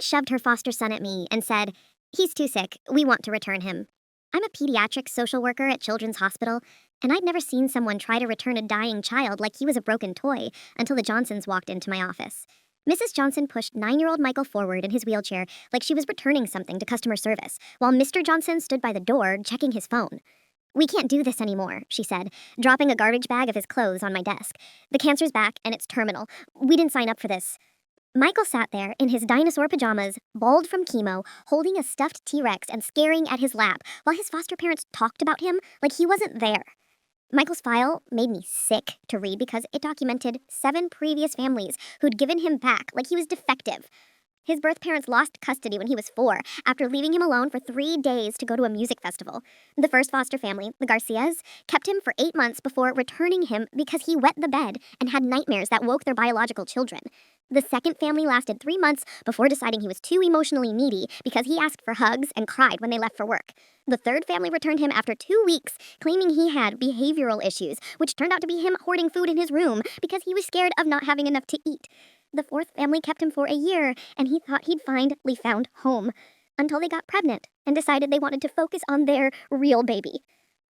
shoved her foster son at me and said, "He's too sick. We want to return him." I'm a pediatric social worker at Children's Hospital, and I'd never seen someone try to return a dying child like he was a broken toy until the Johnsons walked into my office. Mrs. Johnson pushed 9-year-old Michael forward in his wheelchair like she was returning something to customer service, while Mr. Johnson stood by the door checking his phone. "We can't do this anymore," she said, dropping a garbage bag of his clothes on my desk. "The cancer's back, and it's terminal. We didn't sign up for this." Michael sat there in his dinosaur pajamas, bald from chemo, holding a stuffed T-Rex and staring at his lap while his foster parents talked about him like he wasn't there. Michael's file made me sick to read because it documented 7 previous families who'd given him back like he was defective. His birth parents lost custody when he was 4 after leaving him alone for 3 days to go to a music festival. The first foster family, the Garcias, kept him for 8 months before returning him because he wet the bed and had nightmares that woke their biological children. The second family lasted 3 months before deciding he was too emotionally needy because he asked for hugs and cried when they left for work. The third family returned him after 2 weeks, claiming he had behavioral issues, which turned out to be him hoarding food in his room because he was scared of not having enough to eat. The fourth family kept him for a year, and he thought he'd finally found home, until they got pregnant and decided they wanted to focus on their real baby.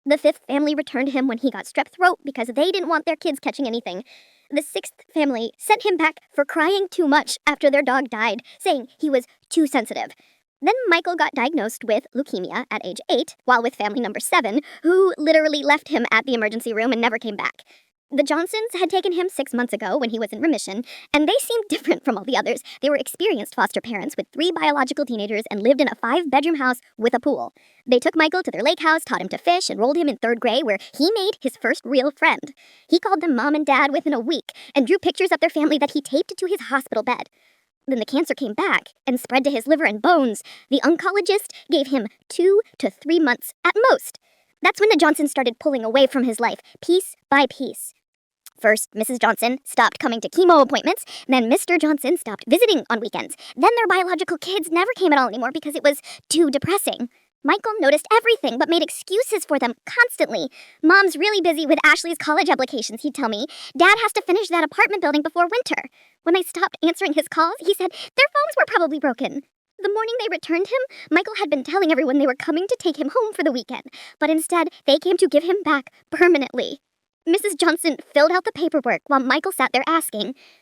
The fifth family returned him when he got strep throat because they didn't want their kids catching anything. The sixth family sent him back for crying too much after their dog died, saying he was too sensitive. Then Michael got diagnosed with leukemia at age 8, while with family number 7, who literally left him at the emergency room and never came back. The Johnsons had taken him 6 months ago when he was in remission, and they seemed different from all the others. They were experienced foster parents with 3 biological teenagers and lived in a 5-bedroom house with a pool. They took Michael to their lake house, taught him to fish, enrolled him in 3rd grade where he made his first real friend. He called them mom and dad within a week and drew pictures of their family that he taped to his hospital bed. Then the cancer came back and spread to his liver and bones. The oncologist gave him 2 to 3 months at most. That's when the Johnsons started pulling away from his life, piece by piece. First, Mrs. Johnson stopped coming to chemo appointments, then Mr. Johnson stopped visiting on weekends. Then their biological kids never came at all anymore because it was too depressing. Michael noticed everything but made excuses for them constantly. "Mom's really busy with Ashley's college applications," he'd tell me. "Dad has to finish that apartment building before winter." When I stopped answering his calls, he said their phones were probably broken. The morning they returned him, Michael had been telling everyone they were coming to take him home for the weekend, but instead they came to give him back permanently. Mrs. Johnson filled out the paperwork while Michael sat there asking,